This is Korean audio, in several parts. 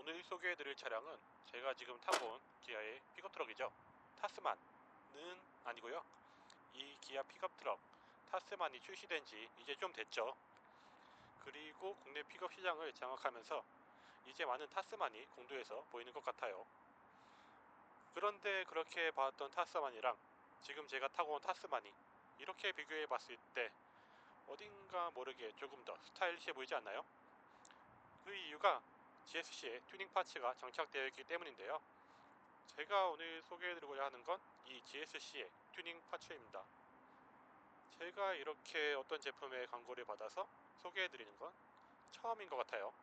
오늘 소개해드릴 차량은 제가 지금 타고 온 기아의 픽업트럭이죠. 타스만은 아니고요. 이 기아 픽업트럭 타스만이 출시된 지 이제 좀 됐죠. 그리고 국내 픽업 시장을 장악하면서 이제 많은 타스만이 공도에서 보이는 것 같아요. 그런데 그렇게 봤던 타스만이랑 지금 제가 타고 온 타스만이 이렇게 비교해 봤을 때 어딘가 모르게 조금 더 스타일리시해 보이지 않나요? 그 이유가 GSC에 튜닝 파츠가 장착되어 있기 때문인데요. 제가 오늘 소개해드리고자 하는 건 이 GSC의 튜닝 파츠입니다. 제가 이렇게 어떤 제품의 광고를 받아서 소개해드리는 건 처음인 것 같아요.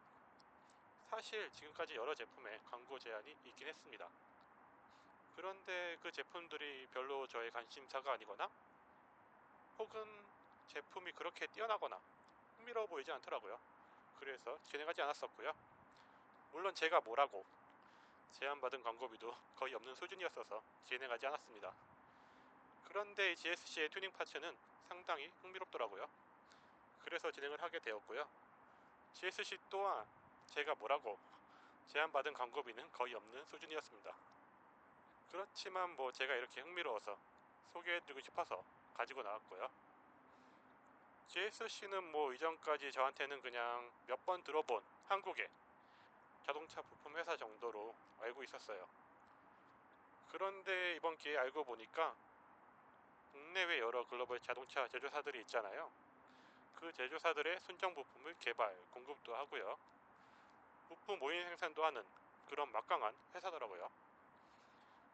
사실 지금까지 여러 제품의 광고 제안이 있긴 했습니다. 그런데 그 제품들이 별로 저의 관심사가 아니거나 혹은 제품이 그렇게 뛰어나거나 흥미로워 보이지 않더라고요. 그래서 진행하지 않았었고요. 물론 제가 뭐라고 제안받은 광고비도 거의 없는 수준이었어서 진행하지 않았습니다. 그런데 GSC의 튜닝 파츠는 상당히 흥미롭더라고요. 그래서 진행을 하게 되었고요. GSC 또한 제가 뭐라고 제안받은 광고비는 거의 없는 수준이었습니다. 그렇지만 뭐 제가 이렇게 흥미로워서 소개해드리고 싶어서 가지고 나왔고요. GSC는 뭐 이전까지 저한테는 그냥 몇 번 들어본 한국의 자동차 부품 회사 정도로 알고 있었어요. 그런데 이번 기회에 알고 보니까 국내외 여러 글로벌 자동차 제조사들이 있잖아요. 그 제조사들의 순정 부품을 개발, 공급도 하고요. 부품 오인 생산도 하는 그런 막강한 회사더라고요.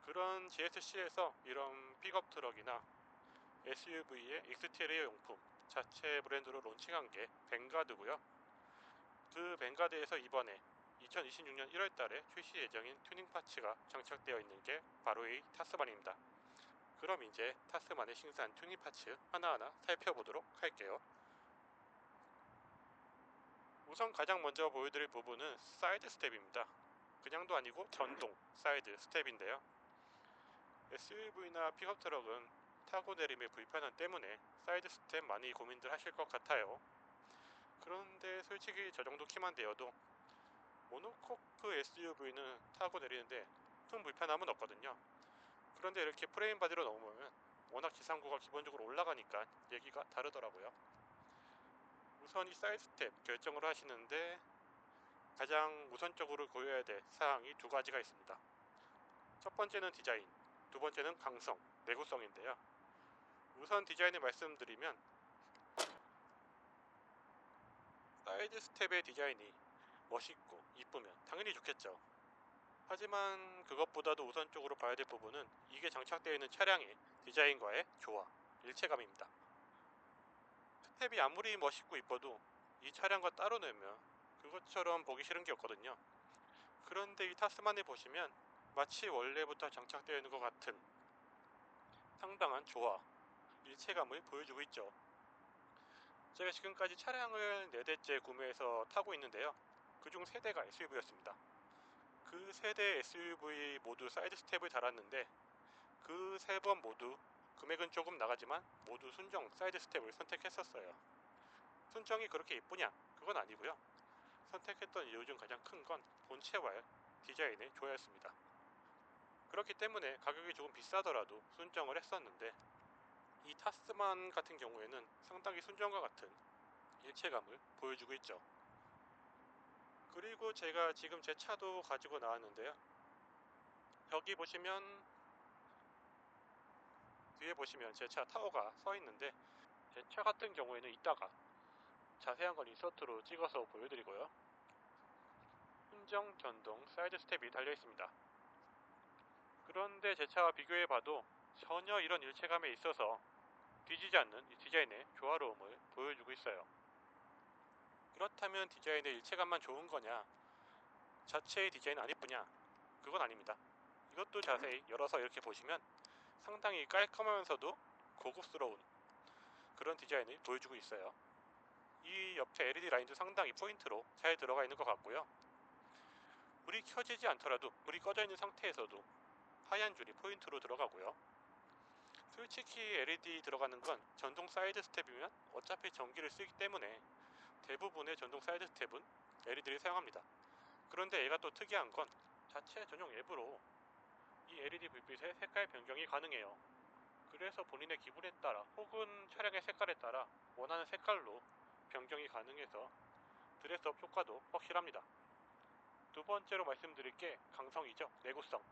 그런 GSC에서 이런 픽업 트럭이나 SUV의 익스테리어 용품 자체 브랜드로 론칭한 게 벵가드고요. 그 벵가드에서 이번에 2026년 1월달에 출시 예정인 튜닝 파츠가 장착되어 있는 게 바로 이 타스만입니다. 그럼 이제 타스만의 신상 튜닝 파츠 하나하나 살펴보도록 할게요. 우선 가장 먼저 보여드릴 부분은 사이드 스텝입니다. 그냥도 아니고 전동 사이드 스텝인데요. SUV나 픽업 트럭은 타고 내림의 불편함 때문에 사이드 스텝 많이 고민들 하실 것 같아요. 그런데 솔직히 저 정도 키만 되어도 모노코크 SUV는 타고 내리는데 큰 불편함은 없거든요. 그런데 이렇게 프레임 바디로 넘으면 워낙 지상고가 기본적으로 올라가니까 얘기가 다르더라고요. 우선 이 사이드 스텝 결정을 하시는데 가장 우선적으로 고려해야 될 사항이 두 가지가 있습니다. 첫 번째는 디자인, 두 번째는 강성, 내구성인데요. 우선 디자인을 말씀드리면 사이드 스텝의 디자인이 멋있고 이쁘면 당연히 좋겠죠. 하지만 그것보다도 우선적으로 봐야 될 부분은 이게 장착되어 있는 차량의 디자인과의 조화, 일체감입니다. 스텝이 아무리 멋있고 이뻐도 이 차량과 따로 내면 그것처럼 보기 싫은 게 없거든요. 그런데 이 타스만에 보시면 마치 원래부터 장착되어 있는 것 같은 상당한 조화, 일체감을 보여주고 있죠. 제가 지금까지 차량을 4대째 구매해서 타고 있는데요. 그중 3대가 SUV였습니다. 그 3대 SUV 모두 사이드 스텝을 달았는데 그 3번 모두 금액은 조금 나가지만 모두 순정 사이드 스텝을 선택했었어요. 순정이 그렇게 예쁘냐? 그건 아니고요. 선택했던 이유 중 가장 큰 건 본체와 디자인의 조화였습니다. 그렇기 때문에 가격이 조금 비싸더라도 순정을 했었는데 이 타스만 같은 경우에는 상당히 순정과 같은 일체감을 보여주고 있죠. 그리고 제가 지금 제 차도 가지고 나왔는데요. 여기 보시면 뒤에 보시면 제 차 타워가 서 있는데 제 차 같은 경우에는 이따가 자세한 건 인서트로 찍어서 보여드리고요. 순정 전동 사이드 스텝이 달려 있습니다. 그런데 제 차와 비교해봐도 전혀 이런 일체감에 있어서 뒤지지 않는 이 디자인의 조화로움을 보여주고 있어요. 그렇다면 디자인의 일체감만 좋은 거냐? 자체의 디자인 안 이쁘냐? 그건 아닙니다. 이것도 자세히 열어서 이렇게 보시면 상당히 깔끔하면서도 고급스러운 그런 디자인을 보여주고 있어요. 이 옆에 LED 라인도 상당히 포인트로 잘 들어가 있는 것 같고요. 불이 켜지지 않더라도 불이 꺼져 있는 상태에서도 하얀 줄이 포인트로 들어가고요. 솔직히 LED 들어가는 건 전동 사이드 스텝이면 어차피 전기를 쓰기 때문에 대부분의 전동 사이드 스텝은 LED를 사용합니다. 그런데 얘가 또 특이한 건 자체 전용 앱으로 이 LED 불빛의 색깔 변경이 가능해요. 그래서 본인의 기분에 따라 혹은 차량의 색깔에 따라 원하는 색깔로 변경이 가능해서 드레스업 효과도 확실합니다. 두 번째로 말씀드릴 게 강성이죠. 내구성.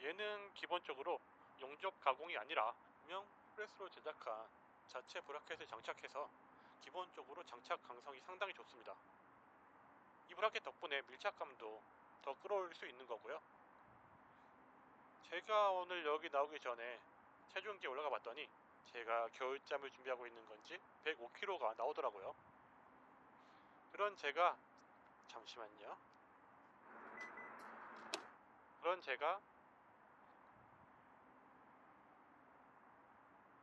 얘는 기본적으로 용접 가공이 아니라 명 프레스로 제작한 자체 브라켓을 장착해서 기본적으로 장착 강성이 상당히 좋습니다. 이 브라켓 덕분에 밀착감도 더 끌어올릴 수 있는 거고요. 제가 오늘 여기 나오기 전에 체중計올라가 봤더니 제가 겨울잠을 준비하고 있는 건지 105kg가 나오더라고요. 그런 제가 잠시만요. 그런 제가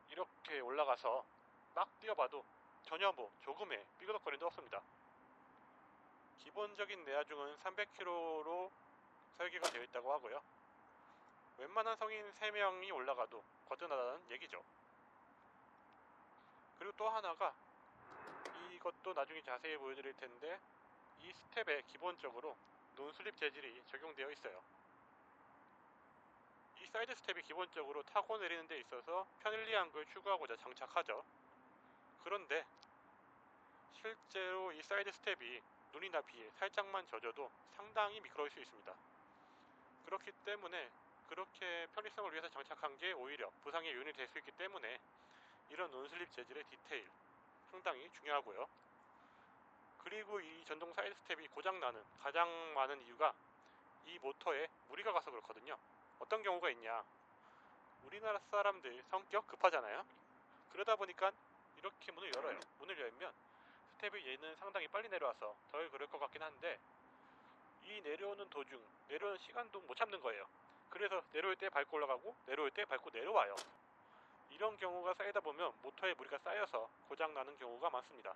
이렇게 올라가서 막 뛰어봐도 전혀 조금의 삐그덕거림도 없습니다. 기본적인 내하중은 300kg로 설계가 되어 있다고 하고요. 웬만한 성인 3명이 올라가도 거뜬하다는 얘기죠. 그리고 또 하나가 이것도 나중에 자세히 보여드릴 텐데 이 스텝에 기본적으로 논슬립 재질이 적용되어 있어요. 이 사이드 스텝이 기본적으로 타고 내리는 데 있어서 편리한 걸 추구하고자 장착하죠. 그런데 실제로 이 사이드 스텝이 눈이나 비에 살짝만 젖어도 상당히 미끄러울 수 있습니다. 그렇기 때문에 그렇게 편리성을 위해서 장착한 게 오히려 부상의 요인이 될 수 있기 때문에 이런 논슬립 재질의 디테일 상당히 중요하고요. 그리고 이 전동 사이드 스텝이 고장나는 가장 많은 이유가 이 모터에 무리가 가서 그렇거든요. 어떤 경우가 있냐, 우리나라 사람들 성격 급하잖아요. 그러다 보니까 이렇게 문을 열어요. 문을 열면 스텝이 얘는 상당히 빨리 내려와서 덜 그럴 것 같긴 한데 이 내려오는 도중 내려오는 시간도 못 참는 거예요. 그래서 내려올 때 밟고 올라가고 내려올 때 밟고 내려와요. 이런 경우가 쌓이다 보면 모터에 무리가 쌓여서 고장나는 경우가 많습니다.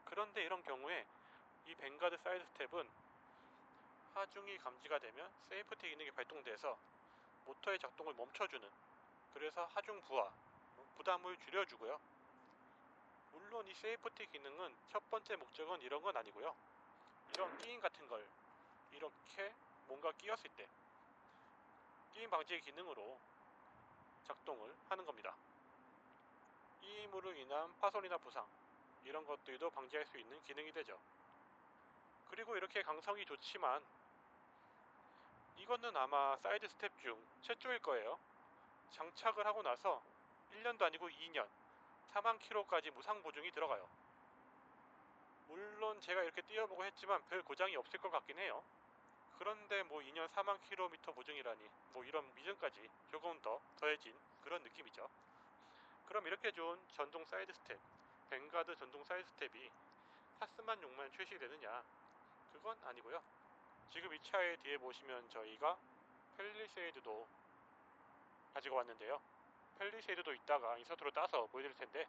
그런데 이런 경우에 이 뱅가드 사이드 스텝은 하중이 감지가 되면 세이프티 기능이 발동돼서 모터의 작동을 멈춰주는, 그래서 하중 부하, 부담을 줄여주고요. 물론 이 세이프티 기능은 첫 번째 목적은 이런 건 아니고요. 이런 끼임 같은 걸 이렇게 뭔가 끼었을 때 끼임 방지 기능으로 작동을 하는 겁니다. 끼임으로 인한 파손이나 부상 이런 것들도 방지할 수 있는 기능이 되죠. 그리고 이렇게 강성이 좋지만 이거는 아마 사이드 스텝 중 최초일 거예요. 장착을 하고 나서 1년도 아니고 2년 4만 킬로까지 무상 보증이 들어가요. 물론 제가 이렇게 뛰어보고 했지만 별 고장이 없을 것 같긴 해요. 그런데 2년 4만 킬로미터 보증이라니 이런 미전까지 조금 더 더해진 그런 느낌이죠. 그럼 이렇게 좋은 전동 사이드 스텝, 뱅가드 전동 사이드 스텝이 타스만용만 출시되느냐? 그건 아니고요. 지금 이 차의 뒤에 보시면 저희가 펠리세이드도 가지고 왔는데요. 펠리세이드도 이따가 인서트로 따서 보여드릴 텐데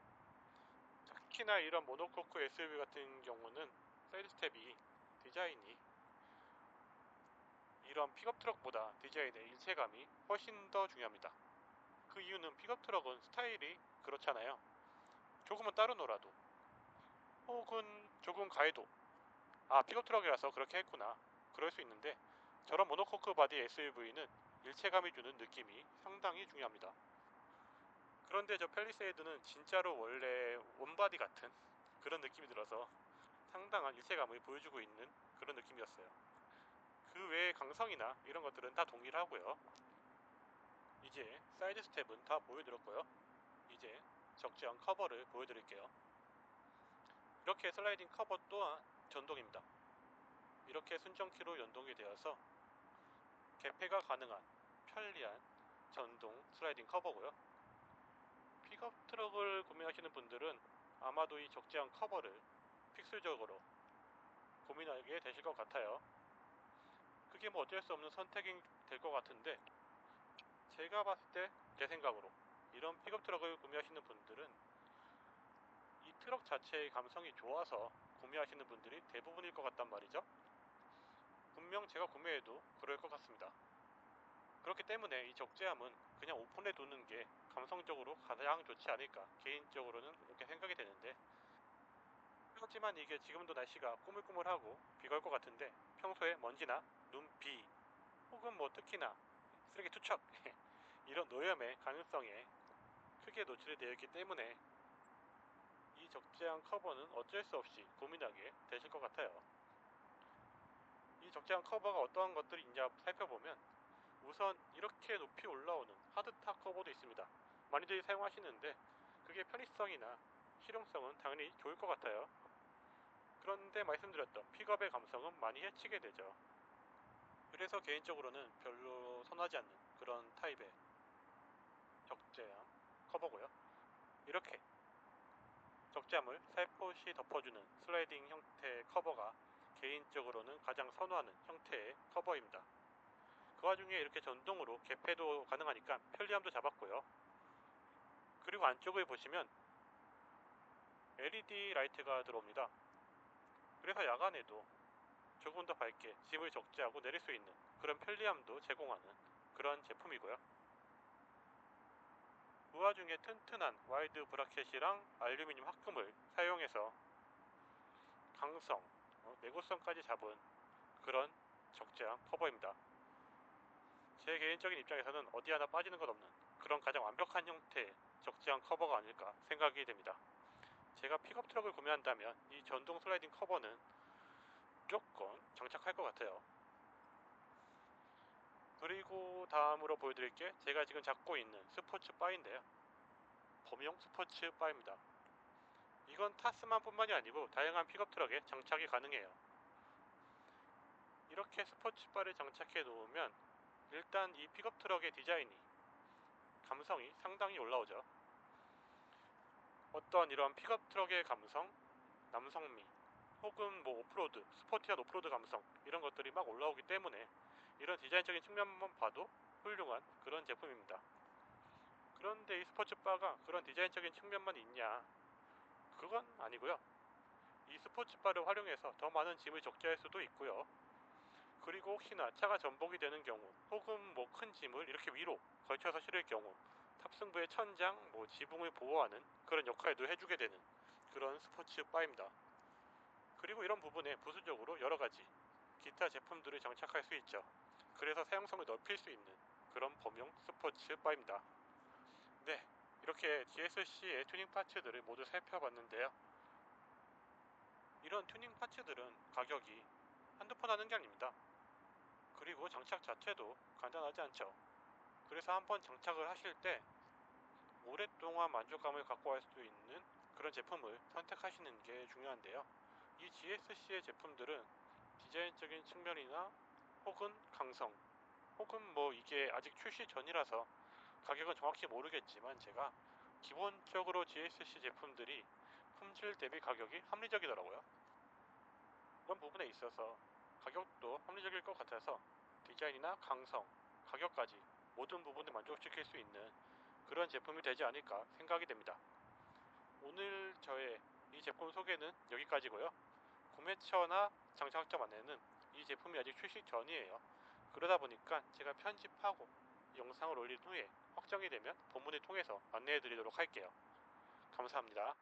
특히나 이런 모노코크 SUV 같은 경우는 사이드 스텝이 디자인이 이런 픽업 트럭보다 디자인의 일체감이 훨씬 더 중요합니다. 그 이유는 픽업 트럭은 스타일이 그렇잖아요. 조금은 따로 놀아도 혹은 조금 가해도 픽업 트럭이라서 그렇게 했구나 그럴 수 있는데 저런 모노코크 바디 SUV는 일체감이 주는 느낌이 상당히 중요합니다. 그런데 저 펠리세이드는 진짜로 원래 원바디 같은 그런 느낌이 들어서 상당한 일체감을 보여주고 있는 그런 느낌이었어요. 그 외의 강성이나 이런 것들은 다 동일하고요. 이제 사이드 스텝은 다 보여드렸고요. 이제 적재한 커버를 보여드릴게요. 이렇게 슬라이딩 커버 또한 전동입니다. 이렇게 순정키로 연동이 되어서 개폐가 가능한 편리한 전동 슬라이딩 커버고요. 픽업 트럭을 구매하시는 분들은 아마도 이 적재한 커버를 필수적으로 고민하게 되실 것 같아요. 그게 어쩔 수 없는 선택이 될 것 같은데 제가 봤을 때 제 생각으로 이런 픽업 트럭을 구매하시는 분들은 이 트럭 자체의 감성이 좋아서 구매하시는 분들이 대부분일 것 같단 말이죠. 분명 제가 구매해도 그럴 것 같습니다. 그렇기 때문에 이 적재함은 그냥 오픈해 두는 게 감성적으로 가장 좋지 않을까 개인적으로는 그렇게 생각이 되는데 하지만 이게 지금도 날씨가 꾸물꾸물하고 비가 올 것 같은데 평소에 먼지나 눈, 비 혹은 뭐 특히나 쓰레기 투척 이런 오염의 가능성에 크게 노출이 되어 있기 때문에 이 적재한 커버는 어쩔 수 없이 고민하게 되실 것 같아요. 이 적재한 커버가 어떠한 것들이 있냐 살펴보면 우선 이렇게 높이 올라오는 하드탑 커버도 있습니다. 많이들 사용하시는데 그게 편의성이나 실용성은 당연히 좋을 것 같아요. 그런데 말씀드렸던 픽업의 감성은 많이 해치게 되죠. 그래서 개인적으로는 별로 선호하지 않는 그런 타입의 적재함 커버고요. 이렇게 적재함을 살포시 덮어주는 슬라이딩 형태의 커버가 개인적으로는 가장 선호하는 형태의 커버입니다. 그 와중에 이렇게 전동으로 개폐도 가능하니까 편리함도 잡았고요. 그리고 안쪽을 보시면 LED 라이트가 들어옵니다. 그래서 야간에도 조금 더 밝게 짐을 적재하고 내릴 수 있는 그런 편리함도 제공하는 그런 제품이고요. 그 와중에 튼튼한 와이드 브라켓이랑 알루미늄 합금을 사용해서 강성, 내구성까지 잡은 그런 적재함 커버입니다. 제 개인적인 입장에서는 어디 하나 빠지는 것 없는 그런 가장 완벽한 형태의 적재함 커버가 아닐까 생각이 됩니다. 제가 픽업 트럭을 구매한다면 이 전동 슬라이딩 커버는 무조건 장착할 것 같아요. 그리고 다음으로 보여드릴 게 제가 지금 잡고 있는 스포츠 바인데요. 범용 스포츠 바입니다. 이건 타스만 뿐만이 아니고 다양한 픽업 트럭에 장착이 가능해요. 이렇게 스포츠바를 장착해 놓으면 일단 이 픽업 트럭의 디자인이 감성이 상당히 올라오죠. 어떤 이런 픽업 트럭의 감성, 남성미, 혹은 뭐 오프로드, 스포티한 오프로드 감성 이런 것들이 막 올라오기 때문에 이런 디자인적인 측면만 봐도 훌륭한 그런 제품입니다. 그런데 이 스포츠바가 그런 디자인적인 측면만 있냐? 그건 아니고요. 이 스포츠바를 활용해서 더 많은 짐을 적재할 수도 있고요. 그리고 혹시나 차가 전복이 되는 경우 혹은 뭐 큰 짐을 이렇게 위로 걸쳐서 실을 경우 탑승부의 천장, 뭐 지붕을 보호하는 그런 역할도 해주게 되는 그런 스포츠 바입니다. 그리고 이런 부분에 부수적으로 여러가지 기타 제품들을 장착할 수 있죠. 그래서 사용성을 넓힐 수 있는 그런 범용 스포츠 바입니다. 네, 이렇게 GSC의 튜닝 파츠들을 모두 살펴봤는데요. 이런 튜닝 파츠들은 가격이 한두 푼 하는 게 아닙니다. 그리고 장착 자체도 간단하지 않죠. 그래서 한번 장착을 하실 때 오랫동안 만족감을 갖고 갈 수 있는 그런 제품을 선택하시는 게 중요한데요. 이 GSC의 제품들은 디자인적인 측면이나 혹은 강성 혹은 뭐 이게 아직 출시 전이라서 가격은 정확히 모르겠지만 제가 기본적으로 GSC 제품들이 품질 대비 가격이 합리적이더라고요. 그런 부분에 있어서 가격도 합리적일 것 같아서 디자인이나 강성, 가격까지 모든 부분을 만족시킬 수 있는 그런 제품이 되지 않을까 생각이 됩니다. 오늘 저의 이 제품 소개는 여기까지고요. 구매처나 장착점 안에는 이 제품이 아직 출시 전이에요. 그러다 보니까 제가 편집하고 영상을 올린 후에 확정이 되면 본문을 통해서 안내해 드리도록 할게요. 감사합니다.